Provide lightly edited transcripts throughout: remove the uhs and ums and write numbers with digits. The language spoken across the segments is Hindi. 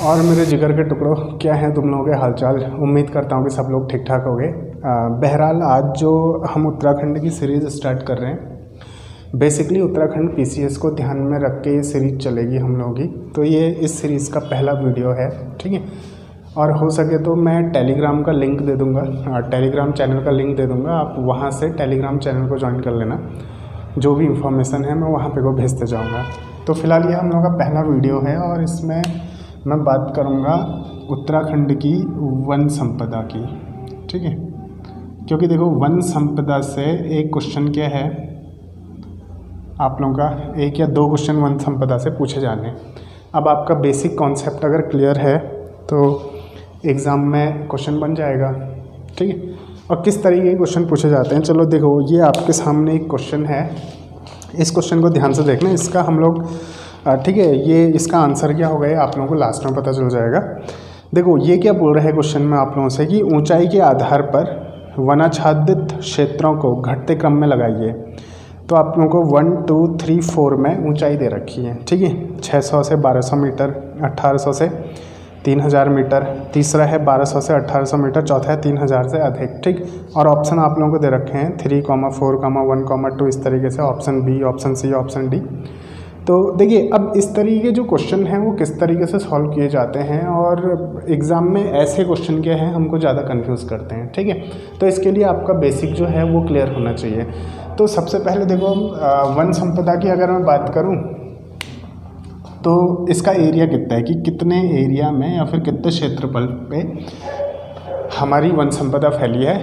और मेरे जिगर के टुकड़ों, क्या है तुम लोगों के हालचाल। उम्मीद करता हूँ कि सब लोग ठीक ठाक हो गए। बहरहाल आज जो हम उत्तराखंड की सीरीज़ स्टार्ट कर रहे हैं, बेसिकली उत्तराखंड पीसीएस को ध्यान में रख के ये सीरीज़ चलेगी हम लोगों की। तो ये इस सीरीज़ का पहला वीडियो है, ठीक है। और हो सके तो मैं टेलीग्राम का लिंक दे दूँगा, टेलीग्राम चैनल का लिंक दे दूँगा, आप वहाँ से टेलीग्राम चैनल को ज्वाइन कर लेना। जो भी इंफॉर्मेशन है मैं वहाँ पे को भेजते जाऊँगा। तो फिलहाल ये हम लोगों का पहला वीडियो है और इसमें मैं बात करूँगा उत्तराखंड की वन संपदा की, ठीक है। क्योंकि देखो, वन संपदा से एक क्वेश्चन क्या है आप लोगों का, एक या दो क्वेश्चन वन संपदा से पूछे जाने। अब आपका बेसिक कॉन्सेप्ट अगर क्लियर है तो एग्ज़ाम में क्वेश्चन बन जाएगा, ठीक है। और किस तरीके के क्वेश्चन पूछे जाते हैं, चलो देखो, ये आपके सामने एक क्वेश्चन है। इस क्वेश्चन को ध्यान से देखना, इसका हम लोग ठीक है, ये इसका आंसर क्या होगा ये आप लोगों को लास्ट में पता चल जाएगा। देखो ये क्या बोल रहा है क्वेश्चन में आप लोगों से कि ऊंचाई के आधार पर वनाच्छादित क्षेत्रों को घटते क्रम में लगाइए। तो आप लोगों को 1, 2, 3, 4 में ऊंचाई दे रखी है, ठीक है। 600 से 1200 मीटर, 1800 से 3000 मीटर, तीसरा है 1200 से 1800 मीटर, चौथा है 3000 से अधिक, ठीक। और ऑप्शन आप लोगों को दे रखे हैं 3, 4, 1, 2, इस तरीके से, option B, option C, option D. तो देखिए, अब इस तरीके के जो क्वेश्चन हैं वो किस तरीके से सॉल्व किए जाते हैं, और एग्ज़ाम में ऐसे क्वेश्चन क्या हैं हमको ज़्यादा कंफ्यूज करते हैं, ठीक है। तो इसके लिए आपका बेसिक जो है वो क्लियर होना चाहिए। तो सबसे पहले देखो, वन संपदा की अगर मैं बात करूं तो इसका एरिया कितना है, कि कितने एरिया में या फिर कितने क्षेत्रफल पे हमारी वन संपदा फैली है।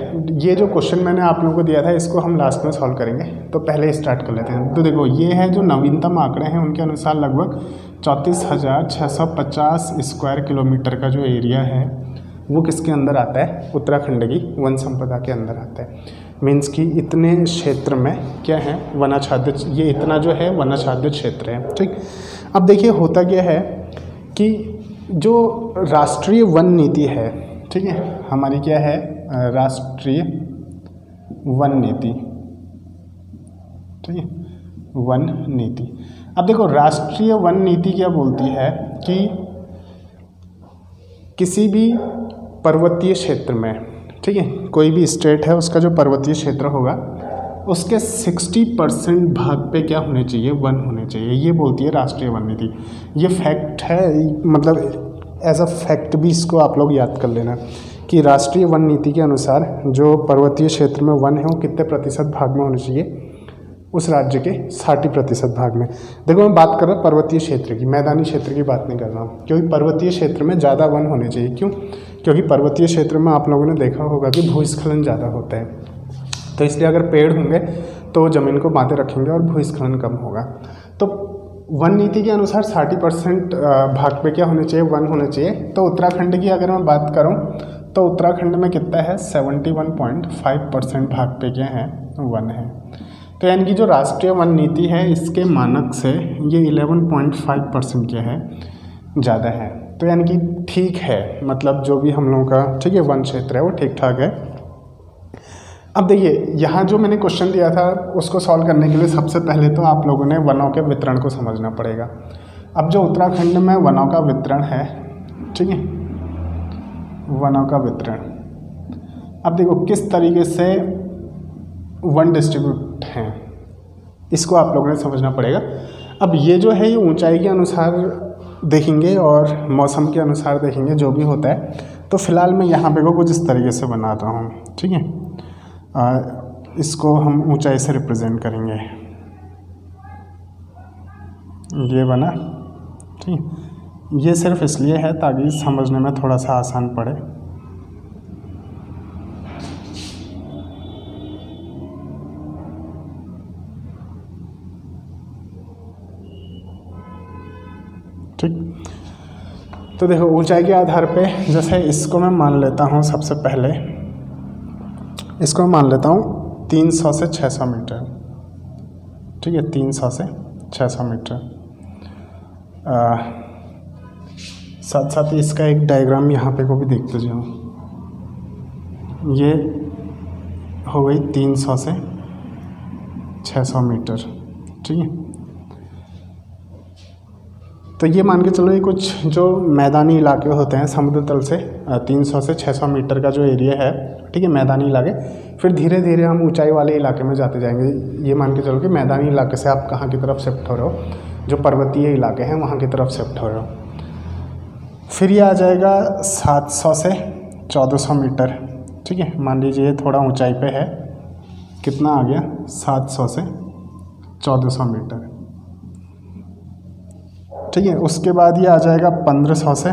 ये जो क्वेश्चन मैंने आप लोगों को दिया था इसको हम लास्ट में सॉल्व करेंगे, तो पहले स्टार्ट कर लेते हैं। तो देखो, ये है जो नवीनतम आंकड़े हैं उनके अनुसार लगभग 34,650 स्क्वायर किलोमीटर का जो एरिया है वो किसके अंदर आता है, उत्तराखंड की वन संपदा के अंदर आता है। मीन्स कि इतने क्षेत्र में क्या है, वनाच्छादित, ये इतना जो है वनाच्छादित क्षेत्र है, ठीक। अब देखिए होता क्या है कि जो राष्ट्रीय वन नीति है, ठीक है, हमारी क्या है, राष्ट्रीय वन नीति, ठीक है, वन नीति। अब देखो, राष्ट्रीय वन नीति क्या बोलती है कि किसी भी पर्वतीय क्षेत्र में, ठीक है, कोई भी स्टेट है उसका जो पर्वतीय क्षेत्र होगा उसके 60% भाग पे क्या होने चाहिए, वन होने चाहिए। ये बोलती है राष्ट्रीय वन नीति। ये फैक्ट है, मतलब एज अ फैक्ट भी इसको आप लोग याद कर लेना कि राष्ट्रीय वन नीति के अनुसार जो पर्वतीय क्षेत्र में वन है वो कितने प्रतिशत भाग में होने चाहिए, उस राज्य के 60% भाग में। देखो, मैं बात कर रहा हूँ पर्वतीय क्षेत्र की, मैदानी क्षेत्र की बात नहीं कर रहा हूँ, क्योंकि पर्वतीय क्षेत्र में ज़्यादा वन होने चाहिए। क्यों? क्योंकि पर्वतीय क्षेत्र में आप लोगों ने देखा होगा कि भूस्खलन ज़्यादा होता है, तो इसलिए अगर पेड़ होंगे तो ज़मीन को बांधे रखेंगे और भूस्खलन कम होगा। तो वन नीति के अनुसार 60% भाग पे क्या होने चाहिए, वन होने चाहिए। तो उत्तराखंड की अगर मैं बात करूं तो उत्तराखंड में कितना है, 71.5% भाग पे क्या है, वन है। तो यानी कि जो राष्ट्रीय वन नीति है इसके मानक से ये 11.5% क्या है, ज़्यादा है। तो यानी कि ठीक है, मतलब जो भी हम लोगों का, ठीक है, वन क्षेत्र है वो ठीक ठाक है। अब देखिए, यहाँ जो मैंने क्वेश्चन दिया था उसको सॉल्व करने के लिए सबसे पहले तो आप लोगों ने वनों के वितरण को समझना पड़ेगा। अब जो उत्तराखंड में वनों का वितरण है, ठीक है, वनों का वितरण, अब देखो किस तरीके से वन डिस्ट्रीब्यूट हैं, इसको आप लोगों ने समझना पड़ेगा। अब ये जो है ये ऊंचाई के अनुसार देखेंगे और मौसम के अनुसार देखेंगे, जो भी होता है। तो फिलहाल मैं यहाँ पे को कुछ इस तरीके से बनाता हूँ, ठीक है। इसको हम ऊंचाई से रिप्रेजेंट करेंगे, ये बना, ठीक। ये सिर्फ इसलिए है ताकि समझने में थोड़ा सा आसान पड़े, ठीक। तो देखो, ऊंचाई के आधार पे जैसे इसको मैं मान लेता हूँ, सबसे पहले इसको मैं मान लेता हूँ 300 से 600 मीटर, ठीक है, 300 से 600 मीटर। साथ साथ इसका एक डायग्राम यहाँ पे को भी देखते जाओ। ये हो गई 300 से 600 मीटर, ठीक है। तो ये मान के चलो ये कुछ जो मैदानी इलाके होते हैं समुद्र तल से 300 से 600 मीटर का जो एरिया है, ठीक है, मैदानी इलाके। फिर धीरे धीरे हम ऊंचाई वाले इलाके में जाते जाएंगे। ये मान के चलो कि मैदानी इलाके से आप कहाँ की तरफ शिफ्ट हो रहे हो, जो पर्वतीय इलाके हैं वहाँ की तरफ शिफ्ट हो रहे हो। फिर ये आ जाएगा 700 से 1400 मीटर, ठीक है। मान लीजिए ये थोड़ा ऊंचाई पे है, कितना आ गया 700 से 1400 मीटर, ठीक है। उसके बाद ये आ जाएगा 1500 से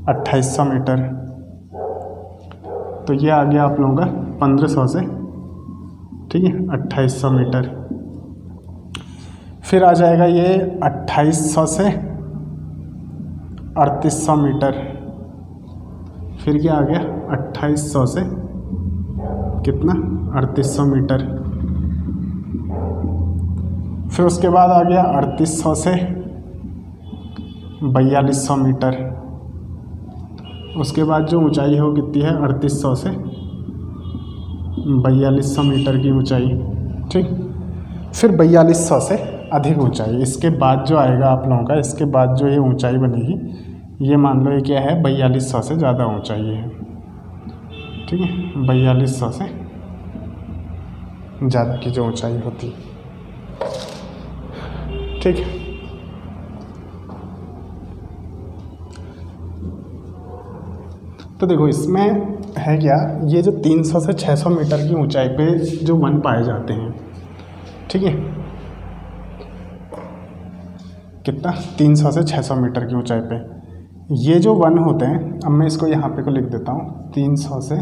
2800 मीटर, तो ये आ गया आप लोगों का 1500 से, ठीक है, 2800 मीटर। फिर आ जाएगा ये 2800 से 3800 मीटर। फिर क्या आ गया 2800 से कितना 3800 मीटर। फिर उसके बाद आ गया 3800 से 4200 मीटर। उसके बाद जो ऊंचाई हो कितनी है 3800 से 4200 मीटर की ऊंचाई, ठीक। फिर 4200 से अधिक ऊंचाई, इसके बाद जो आएगा आप लोगों का, इसके बाद जो ये ऊंचाई बनेगी, ये मान लो ये क्या है 4200 से ज़्यादा ऊंचाई है, ठीक है। 4200 से ज़्यादा की जो ऊंचाई होती है, ठीक है। तो देखो इसमें है क्या, ये जो 300 से 600 मीटर की ऊंचाई पे जो वन पाए जाते हैं, ठीक है, कितना 300 से 600 मीटर की ऊंचाई पे ये जो वन होते हैं, अब मैं इसको यहाँ पे को लिख देता हूँ, 300 से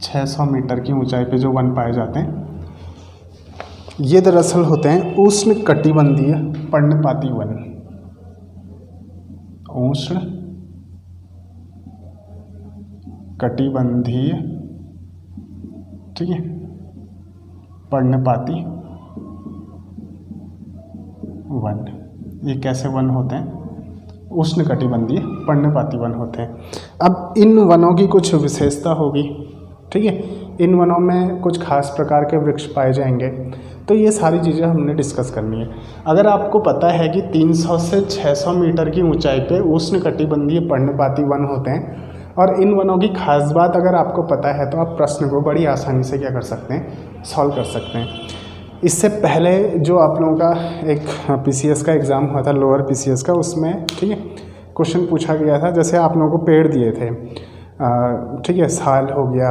600 मीटर की ऊंचाई पे जो वन पाए जाते हैं, ये दरअसल होते हैं उष्ण कटिबंधीय पर्णपाती वन। उष्ण कटिबंधीय, ठीक है, पर्णपाती वन। ये कैसे वन होते हैं, उष्ण कटिबंधीय पर्णपाती वन होते हैं। अब इन वनों की कुछ विशेषता होगी, ठीक है। इन वनों में कुछ खास प्रकार के वृक्ष पाए जाएंगे, तो ये सारी चीज़ें हमने डिस्कस करनी है। अगर आपको पता है कि 300 से 600 मीटर की ऊंचाई पे उष्ण कटिबंधीय पर्णपाती वन होते हैं और इन वनों की खास बात अगर आपको पता है, तो आप प्रश्न को बड़ी आसानी से क्या कर सकते हैं, सॉल्व कर सकते हैं। इससे पहले जो आप लोगों का एक पीसीएस का एग्ज़ाम हुआ था, लोअर पीसीएस का, उसमें ठीक है क्वेश्चन पूछा गया था, जैसे आप लोगों को पेड़ दिए थे, ठीक है, साल हो गया,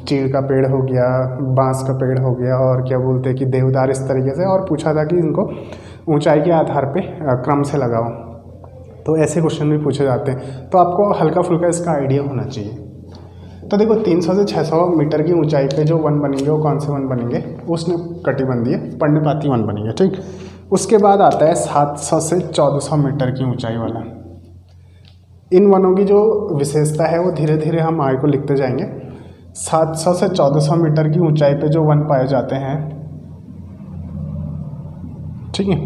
चीड़ का पेड़ हो गया, बांस का पेड़ हो गया, और क्या बोलते हैं कि देवदार, इस तरीके से, और पूछा था कि इनको ऊंचाई के आधार पे क्रम से लगाओ। तो ऐसे क्वेश्चन भी पूछे जाते हैं, तो आपको हल्का फुल्का इसका आइडिया होना चाहिए। तो देखो 300 से 600 मीटर की ऊंचाई पे जो वन बनेंगे वो कौन से वन बनेंगे, उष्ण कटिबंधीय पर्णपाती वन बनेंगे, ठीक। उसके बाद आता है 700 से 1400 मीटर की ऊंचाई वाला। इन वनों की जो विशेषता है वो धीरे धीरे हम आगे को लिखते जाएंगे। 700 से 1400 मीटर की ऊंचाई पे जो वन पाए जाते हैं, ठीक है,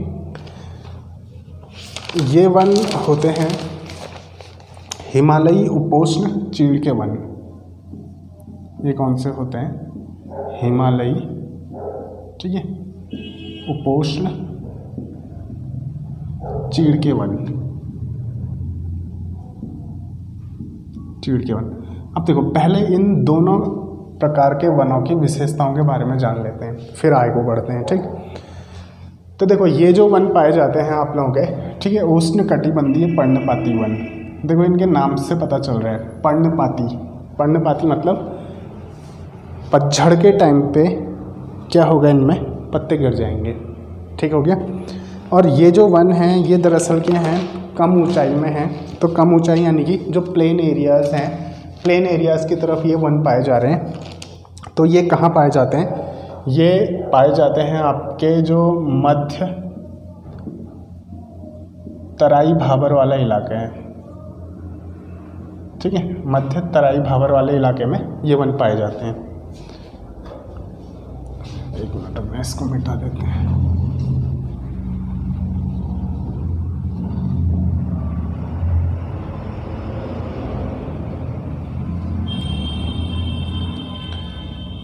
ये वन होते हैं हिमालयी उपोष्ण चीड़ के वन। ये कौन से होते हैं, हिमालयी, ठीक है, उपोष्ण चीड़ के वन, चीड़ के वन। अब देखो पहले इन दोनों प्रकार के वनों की विशेषताओं के बारे में जान लेते हैं, फिर आगे को बढ़ते हैं, ठीक। तो देखो ये जो वन पाए जाते हैं आप लोगों के, ठीक है, उष्ण कटिबंधीय पर्णपाती वन। देखो इनके नाम से पता चल रहा है, पर्णपाती, पर्णपाती मतलब पतझड़ के टाइम पे क्या होगा, इनमें पत्ते गिर जाएंगे, ठीक हो गया। और ये जो वन हैं ये दरअसल क्या हैं, कम ऊंचाई में हैं। तो कम ऊंचाई यानी कि जो प्लेन एरियाज़ हैं, प्लेन एरियाज़ की तरफ ये वन पाए जा रहे हैं। तो ये कहाँ पाए जाते हैं, ये पाए जाते हैं आपके जो मध्य तराई भाबर वाला इलाका है, ठीक है, मध्य तराई भाबर वाले इलाके में ये वन पाए जाते हैं। एक मिनट में इसको मिटा देते हैं।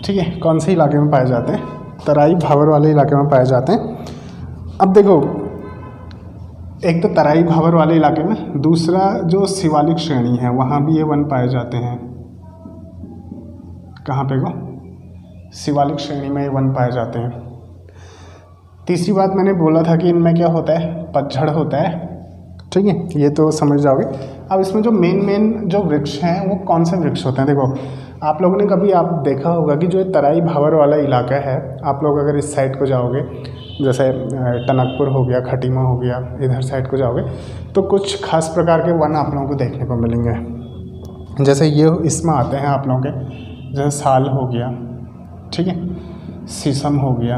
ठीक है, कौन से इलाके में पाए जाते हैं, तराई भाबर वाले इलाके में पाए जाते हैं। अब देखो, एक तो तराई भावर वाले इलाके में, दूसरा जो शिवालिक श्रेणी है वहाँ भी ये वन पाए जाते हैं। कहाँ पे गो? शिवालिक श्रेणी में ये वन पाए जाते हैं। तीसरी बात मैंने बोला था कि इनमें क्या होता है, पतझड़ होता है, ठीक है, ये तो समझ जाओगे। अब इसमें जो मेन जो वृक्ष हैं वो कौन से वृक्ष होते हैं? देखो, आप लोगों ने कभी आप देखा होगा कि जो तराई भावर वाला इलाका है, आप लोग अगर इस साइड को जाओगे, जैसे टनकपुर हो गया, खटीमा हो गया, इधर साइड को जाओगे तो कुछ खास प्रकार के वन आप लोगों को देखने को मिलेंगे। जैसे ये इसमें आते हैं आप लोगों के, जैसे साल हो गया, ठीक है, शीशम हो गया,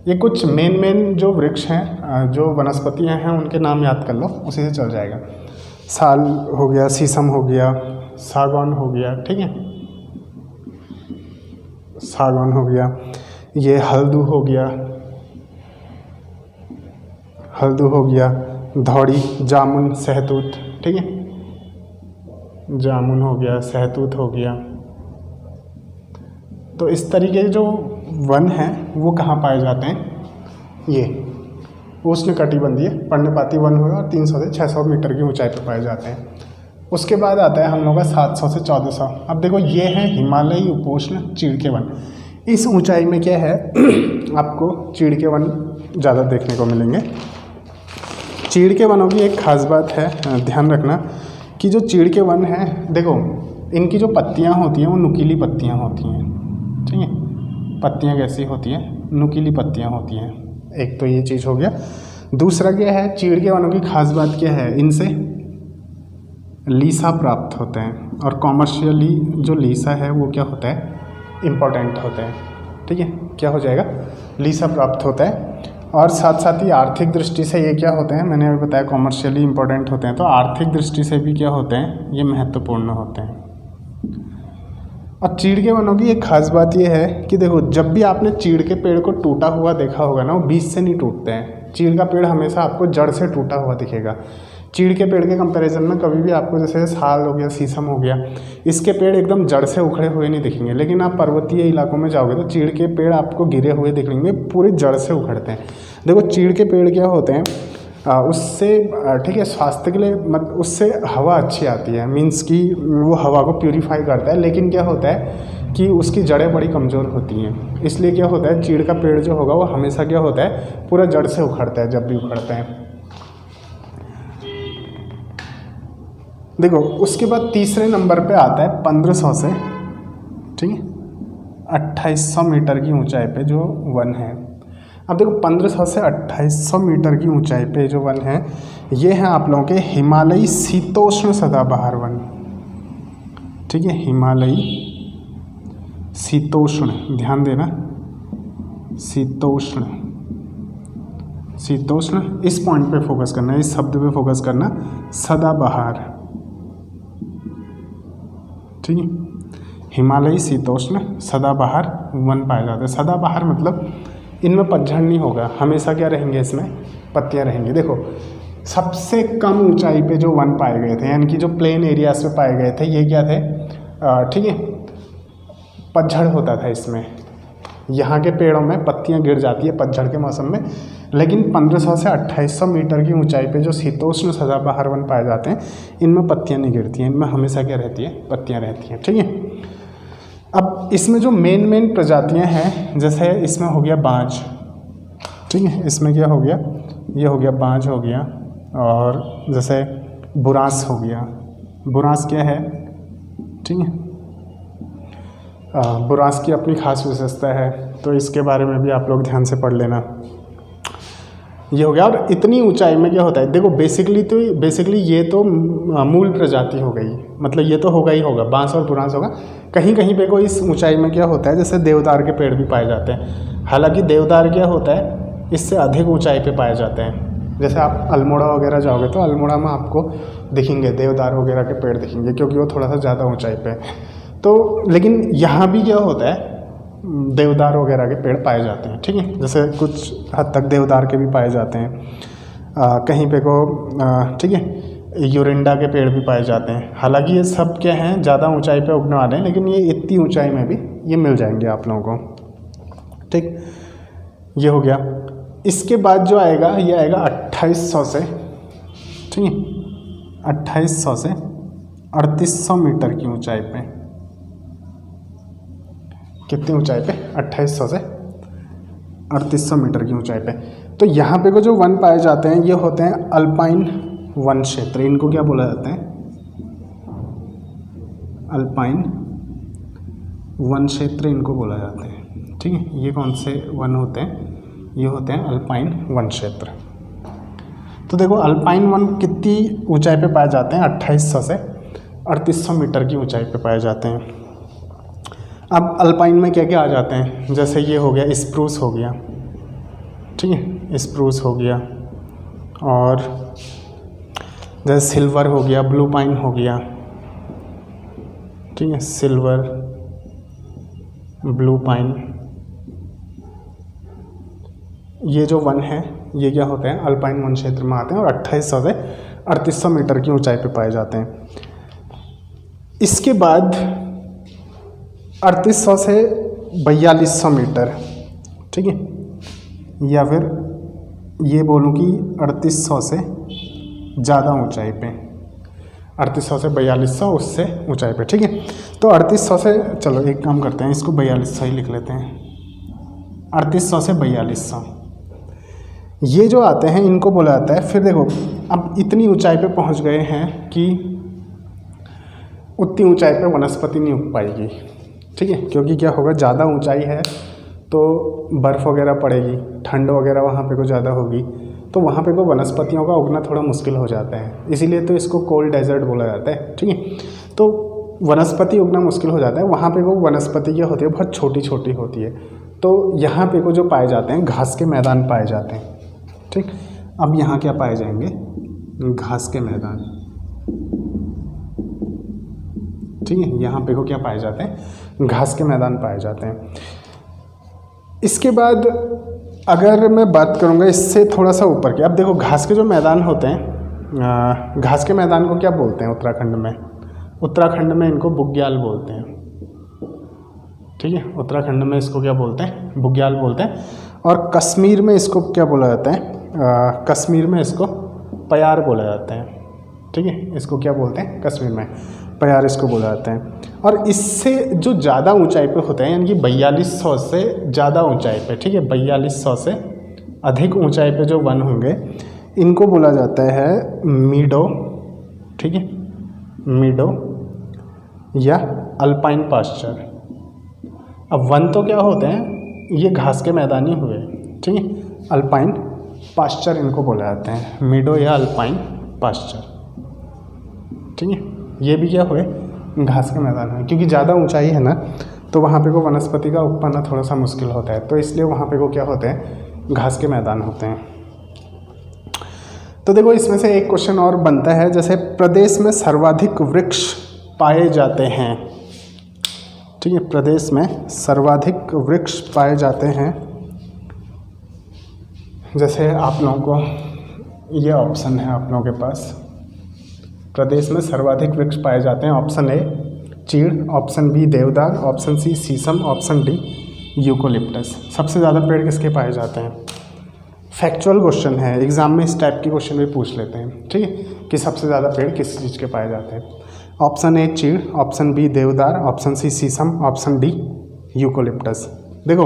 ये कुछ मेन जो वृक्ष हैं, जो वनस्पतियां हैं, उनके नाम याद कर लो, उसी से चल जाएगा। साल हो गया, शीशम हो गया, सागौन हो गया, ठीक है, सागौन हो गया, ये हल्दू हो गया, हल्दू हो गया, धौड़ी, जामुन, सहतूत, ठीक है, जामुन हो गया, सहतूत हो गया। तो इस तरीके के जो वन हैं वो कहाँ पाए जाते हैं? ये उष्णकटिबंधीय पर्णपाती वन हुए और 300 से 600 मीटर की ऊंचाई पर पाए जाते हैं। उसके बाद आता है हम लोग का 700 से 1400। अब देखो, ये है हिमालयी उपोष्ण चीड़ के वन। इस ऊंचाई में क्या है आपको चीड़ के वन ज़्यादा देखने को मिलेंगे। चीड़ के वनों की एक खास बात है, ध्यान रखना कि जो चीड़ के वन हैं, देखो इनकी जो पत्तियां होती हैं वो नुकीली पत्तियां होती हैं, ठीक है, पत्तियां कैसी होती हैं? नुकीली पत्तियां होती हैं। एक तो ये चीज़ हो गया। दूसरा क्या है, चीड़ के वनों की खास बात क्या है, इनसे लीसा प्राप्त होते हैं, और कॉमर्शियली जो लीसा है वो क्या होता है? इम्पोर्टेंट होता है, ठीक है, क्या हो जाएगा? लीसा प्राप्त होता है। और साथ साथ ही आर्थिक दृष्टि से ये क्या होते हैं, मैंने अभी बताया कॉमर्शियली इम्पोर्टेंट होते हैं, तो आर्थिक दृष्टि से भी क्या होते हैं, ये महत्वपूर्ण होते हैं। और चीड़ के वनों की एक खास बात ये है कि देखो, जब भी आपने चीड़ के पेड़ को टूटा हुआ देखा होगा ना, वो बीच से नहीं टूटते हैं। चीड़ का पेड़ हमेशा आपको जड़ से टूटा हुआ दिखेगा। चीड़ के पेड़ के कंपैरिजन में कभी भी आपको, जैसे साल हो गया, शीशम हो गया, इसके पेड़ एकदम जड़ से उखड़े हुए नहीं दिखेंगे। लेकिन आप पर्वतीय इलाकों में जाओगे तो चीड़ के पेड़ आपको गिरे हुए दिखेंगे, पूरे जड़ से उखड़ते हैं। देखो, चीड़ के पेड़ क्या होते हैं, उससे ठीक है, स्वास्थ्य के लिए उससे हवा अच्छी आती है, मीन्स कि वो हवा को प्यूरीफाई करता है। लेकिन क्या होता है कि उसकी जड़ें बड़ी कमज़ोर होती हैं, इसलिए क्या होता है, चीड़ का पेड़ जो होगा वो हमेशा क्या होता है, पूरा जड़ से उखड़ता है जब भी उखड़ता है। देखो, उसके बाद तीसरे नंबर पे आता है 1500 से, ठीक है, 2800 मीटर की ऊंचाई पे जो वन है। अब देखो, 1500 से 2800 मीटर की ऊंचाई पे जो वन है, ये हैं आप लोगों के हिमालयी शीतोष्ण सदाबहार वन, ठीक है, हिमालयी शीतोष्ण, ध्यान देना, शीतोष्ण, शीतोष्ण, इस पॉइंट पे फोकस करना, इस शब्द पे फोकस करना, सदाबहार, ठीक है, हिमालयी शीतोष्ण सदाबहार वन पाए जाते हैं। सदाबहार मतलब इनमें पतझड़ नहीं होगा, हमेशा क्या रहेंगे, इसमें पत्तियां रहेंगी। देखो, सबसे कम ऊंचाई पे जो वन पाए गए थे, यानी कि जो प्लेन एरियाज पे पाए गए थे, ये क्या थे, ठीक है, पतझड़ होता था इसमें। यहाँ के पेड़ों में पत्तियां गिर जाती है पतझड़ के मौसम में, लेकिन 1500 से 2800 मीटर की ऊंचाई पे जो शीतोष्ण सदाबहार वन पाए जाते हैं, इनमें पत्तियां नहीं गिरती हैं, इनमें हमेशा क्या रहती है, पत्तियां रहती हैं, ठीक है। अब इसमें जो मेन प्रजातियां हैं, जैसे इसमें हो गया बांज, ठीक है, इसमें क्या हो गया, ये हो गया बांज हो गया, और जैसे बुरांस हो गया। बुरांस क्या है, ठीक है, बुरांस की अपनी खास विशेषता है, तो इसके बारे में भी आप लोग ध्यान से पढ़ लेना। ये हो गया। और इतनी ऊंचाई में क्या होता है, देखो बेसिकली ये तो मूल प्रजाति हो गई, मतलब ये तो होगा ही होगा, बांस और बुरांस होगा। कहीं कहीं पे कोई इस ऊंचाई में क्या होता है, जैसे देवदार के पेड़ भी पाए जाते हैं। हालांकि देवदार क्या होता है, इससे अधिक ऊंचाई पे पाए जाते हैं। जैसे आप अल्मोड़ा वगैरह जाओगे तो अल्मोड़ा में आपको दिखेंगे देवदार वगैरह के पेड़ दिखेंगे, क्योंकि वो थोड़ा सा ज़्यादा ऊंचाई पे। तो लेकिन यहाँ भी क्या होता है, देवदार वगैरह के पेड़ पाए जाते हैं, ठीक है, जैसे कुछ हद तक देवदार के भी पाए जाते हैं। कहीं पे को ठीक है, यूरिंडा के पेड़ भी पाए जाते हैं। हालांकि ये सब क्या हैं, ज़्यादा ऊंचाई पे उगने वाले हैं, लेकिन ये इतनी ऊंचाई में भी ये मिल जाएंगे आप लोगों को, ठीक। ये हो गया। इसके बाद जो आएगा ये आएगा 2800 से, ठीक है, 2800 से 3800 मीटर की ऊंचाई पे। कितनी ऊंचाई पे? 2800 से 3800 मीटर की ऊंचाई पे। तो यहाँ पे को जो वन पाए जाते हैं ये होते हैं अल्पाइन वन क्षेत्र। इनको क्या बोला जाता है? अल्पाइन वन क्षेत्र इनको बोला जाता है, ठीक है। ये कौन से वन होते हैं? ये होते हैं अल्पाइन वन क्षेत्र। तो देखो अल्पाइन वन कितनी ऊंचाई पे पाए जाते हैं? 2800 से 3800 मीटर की ऊंचाई पे पाए जाते हैं। अब अल्पाइन में क्या क्या आ जाते हैं? जैसे ये हो गया स्प्रूस हो गया, ठीक है, स्प्रूस हो गया, और जैसे सिल्वर हो गया, ब्लू पाइन हो गया, ठीक है, सिल्वर, ब्लू पाइन, ये जो वन है ये क्या होते हैं? अल्पाइन वन क्षेत्र में आते हैं और 2800 से 3800 मीटर की ऊंचाई पे पाए जाते हैं। इसके बाद 3800 से 4200 मीटर, ठीक है, या फिर ये बोलूँ कि 3800 से ज़्यादा ऊंचाई पे, 3800 से 4200 उससे ऊंचाई पे, ठीक है। तो 3800 से, चलो एक काम करते हैं, इसको 4200 ही लिख लेते हैं। 3800 से 4200 ये जो आते हैं इनको बोला जाता है। फिर देखो अब इतनी ऊंचाई पे पहुंच गए हैं कि उतनी ऊंचाई पे वनस्पति नहीं उग पाएगी, ठीक है, क्योंकि क्या होगा, ज़्यादा ऊंचाई है तो बर्फ़ वगैरह पड़ेगी, ठंड वगैरह वहाँ पे को ज़्यादा होगी, तो वहाँ पे को वनस्पतियों का उगना थोड़ा मुश्किल हो जाता है। इसीलिए तो इसको कोल्ड डेजर्ट बोला जाता है, ठीक है। तो वनस्पति उगना मुश्किल हो जाता है। वहाँ पे को वनस्पति क्या होती है? बहुत छोटी छोटी होती है। तो यहाँ पे को जो पाए जाते हैं घास के मैदान पाए जाते हैं, ठीक। अब यहाँ क्या पाए जाएंगे? घास के मैदान, ठीक है। यहाँ पे को क्या पाए जाते हैं? घास के मैदान पाए जाते हैं। इसके बाद अगर मैं बात करूँगा इससे थोड़ा सा ऊपर की, अब देखो घास के जो मैदान होते हैं, घास के मैदान को क्या बोलते हैं उत्तराखंड में? उत्तराखंड में इनको बुग्याल बोलते हैं, ठीक है। उत्तराखंड में इसको क्या बोलते हैं? बुग्याल बोलते हैं। और कश्मीर में इसको क्या बोला जाता है? कश्मीर में इसको प्यार बोला जाता है, ठीक है। इसको क्या बोलते हैं? कश्मीर में प्यार इसको बोला जाता है। और इससे जो ज़्यादा ऊंचाई पे होते हैं, यानी कि 4200 से ज़्यादा ऊंचाई पे, ठीक है, 4200 से अधिक ऊंचाई पे जो वन होंगे इनको बोला जाता है मीडो, ठीक है, मीडो या अल्पाइन पास्चर। अब वन तो क्या होते हैं? ये घास के मैदान ही हुए, ठीक है। अल्पाइन पास्चर इनको बोला जाता है, मीडो या अल्पाइन पास्चर, ठीक है। ये भी क्या हुए? घास के मैदान है, क्योंकि ज़्यादा ऊंचाई है ना, तो वहाँ पे को वनस्पति का उग पाना थोड़ा सा मुश्किल होता है, तो इसलिए वहाँ पे को क्या होते हैं? घास के मैदान होते हैं। तो देखो इसमें से एक क्वेश्चन और बनता है, जैसे प्रदेश में सर्वाधिक वृक्ष पाए जाते हैं, ठीक है, प्रदेश में सर्वाधिक वृक्ष पाए जाते हैं। जैसे आप लोगों को ये ऑप्शन है आप लोगों के पास, प्रदेश में सर्वाधिक वृक्ष पाए जाते हैं। ऑप्शन ए चीड़, ऑप्शन बी देवदार, ऑप्शन सी शीशम, ऑप्शन डी यूकोलिप्टस। सबसे ज़्यादा पेड़ किसके पाए जाते हैं? फैक्चुअल क्वेश्चन है, एग्जाम में इस टाइप के क्वेश्चन भी पूछ लेते हैं, ठीक है, कि सबसे ज़्यादा पेड़ किस चीज़ के पाए जाते हैं। ऑप्शन ए चीड़, ऑप्शन बी देवदार, ऑप्शन सी शीशम, ऑप्शन डी यूकोलिप्टस। देखो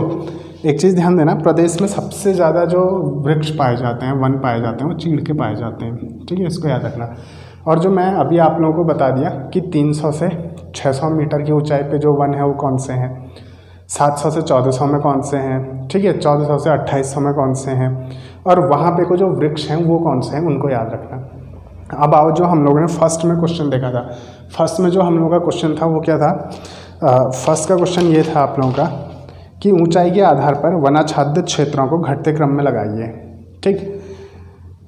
एक चीज़ ध्यान देना, प्रदेश में सबसे ज़्यादा जो वृक्ष पाए जाते हैं, वन पाए जाते हैं, वो चीड़ के पाए जाते हैं, ठीक है, इसको याद रखना। और जो मैं अभी आप लोगों को बता दिया कि 300 से 600 मीटर की ऊंचाई पे जो वन है वो कौन से हैं, 700 से 1400 में कौन से हैं, ठीक है, 1400 से 2800 में कौन से हैं, और वहाँ पे को जो वृक्ष हैं वो कौन से हैं, उनको याद रखना। अब आओ जो हम लोगों ने फर्स्ट में क्वेश्चन देखा था, फर्स्ट में जो हम लोगों का क्वेश्चन था वो क्या था? फर्स्ट का क्वेश्चन ये था आप लोगों का कि ऊंचाई के आधार पर वनाच्छादित क्षेत्रों को घटते क्रम में लगाइए, ठीक।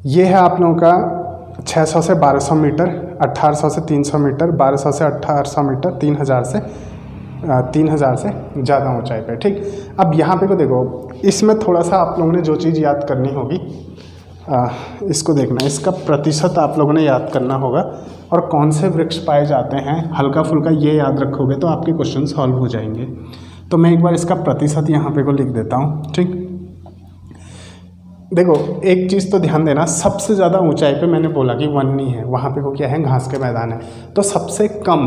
ये है आप लोगों का 600 से 1200 मीटर, 1800 से 300 मीटर, 1200 से 1800 मीटर, 3000 से ज़्यादा ऊंचाई पे, ठीक। अब यहाँ पे को देखो, इसमें थोड़ा सा आप लोगों ने जो चीज़ याद करनी होगी, इसको देखना, इसका प्रतिशत आप लोगों ने याद करना होगा, और कौन से वृक्ष पाए जाते हैं, हल्का फुल्का ये याद रखोगे तो आपके क्वेश्चन सॉल्व हो जाएंगे। तो मैं एक बार इसका प्रतिशत यहाँ पे को लिख देता हूँ, ठीक। देखो एक चीज़ तो ध्यान देना, सबसे ज़्यादा ऊंचाई पे मैंने बोला कि वन नहीं है, वहाँ पे को क्या है, घास के मैदान है। तो सबसे कम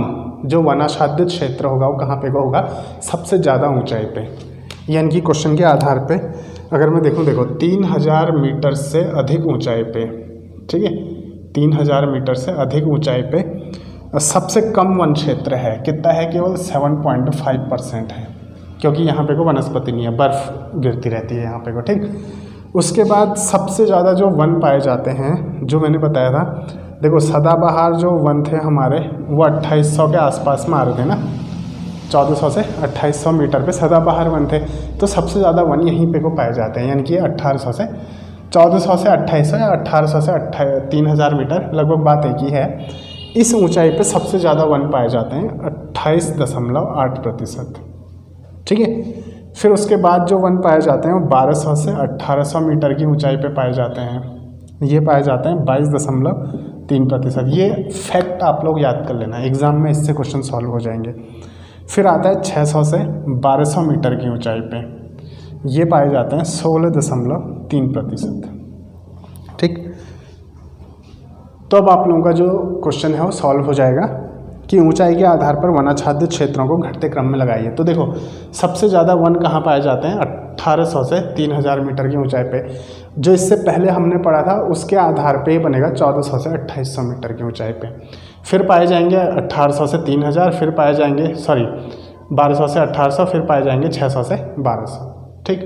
जो वनाच्छादित क्षेत्र होगा वो कहाँ पे को होगा, सबसे ज़्यादा ऊंचाई पे। यानी कि क्वेश्चन के आधार पे अगर मैं देखूँ, देखो 3000 मीटर से अधिक ऊंचाई पे, ठीक है, 3000 मीटर से अधिक ऊंचाई पे सबसे कम वन क्षेत्र है, कितना है, केवल 7.5% है, क्योंकि यहाँ पे को वनस्पति नहीं है, बर्फ़ गिरती रहती है यहाँ पे को, ठीक। उसके बाद सबसे ज़्यादा जो वन पाए जाते हैं, जो मैंने बताया था, देखो सदाबहार जो वन थे हमारे वो 2800 के आसपास में आ रहे थे ना, 1400 से 2800 मीटर पे सदाबहार वन थे। तो सबसे ज़्यादा वन यहीं पे को पाए जाते हैं, यानी कि 1800 से 1400 से 2800 या 1800 से 3000 मीटर, लगभग बात एक ही है। इस ऊंचाई पे सबसे ज़्यादा वन पाए जाते हैं, 28.8%, ठीक है। फिर उसके बाद जो वन पाए जाते हैं वो 1200 से 1800 मीटर की ऊंचाई पे पाए जाते हैं, ये पाए जाते हैं 22.3%। ये फैक्ट आप लोग याद कर लेना, एग्ज़ाम में इससे क्वेश्चन सॉल्व हो जाएंगे। फिर आता है 600 से 1200 मीटर की ऊंचाई पे, ये पाए जाते हैं 16.3%, ठीक। तो अब आप लोगों का जो क्वेश्चन है वो सॉल्व हो जाएगा कि ऊंचाई के आधार पर वनाच्छादित क्षेत्रों को घटते क्रम में लगाइए। तो देखो सबसे ज़्यादा वन कहाँ पाए जाते हैं, 1800 से 3000 मीटर की ऊंचाई पे। जो इससे पहले हमने पढ़ा था उसके आधार पे ही बनेगा 1400 से 2800 मीटर की ऊंचाई पे। फिर पाए जाएंगे 1800 से 3000, फिर पाए जाएंगे 1200 से 1800, फिर पाए जाएंगे 600 से 1200, ठीक।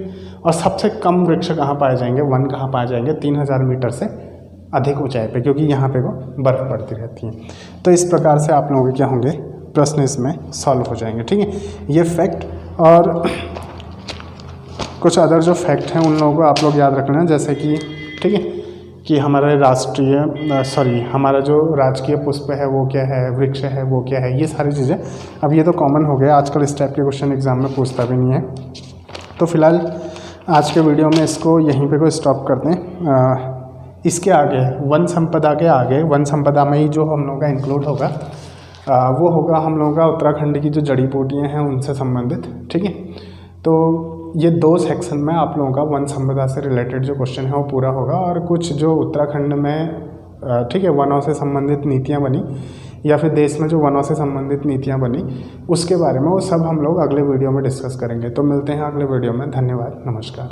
और सबसे कम वृक्ष कहाँ पाए जाएंगे, वन कहाँ पाए जाएंगे, 3000 मीटर से अधिक ऊंचाई पे, क्योंकि यहाँ पे वो बर्फ़ पड़ती रहती है। तो इस प्रकार से आप लोगों के क्या होंगे, प्रश्न इसमें सॉल्व हो जाएंगे, ठीक है। ये फैक्ट और कुछ अदर जो फैक्ट हैं उन लोगों को आप लोग याद रखना, जैसे कि, ठीक है, कि हमारे हमारा जो राजकीय पुष्प है वो क्या है, वृक्ष है वो क्या है, ये सारी चीज़ें। अब ये तो कॉमन हो गया, आजकल इस टाइप के क्वेश्चन एग्जाम में पूछता भी नहीं है। तो फिलहाल आज के वीडियो में इसको यहीं पे को स्टॉप करते हैं। इसके आगे वन संपदा के आगे, वन संपदा में ही जो हम लोगों का इंक्लूड होगा वो होगा हम लोगों का उत्तराखंड की जो जड़ी बूटियाँ हैं उनसे संबंधित, ठीक है। तो ये 2 सेक्शन में आप लोगों का वन संपदा से रिलेटेड जो क्वेश्चन है वो पूरा होगा, और कुछ जो उत्तराखंड में, ठीक है, वनों से संबंधित नीतियाँ बनी या फिर देश में जो वनों से संबंधित नीतियाँ बनी उसके बारे में वो सब हम लोग अगले वीडियो में डिस्कस करेंगे। तो मिलते हैं अगले वीडियो में, धन्यवाद, नमस्कार।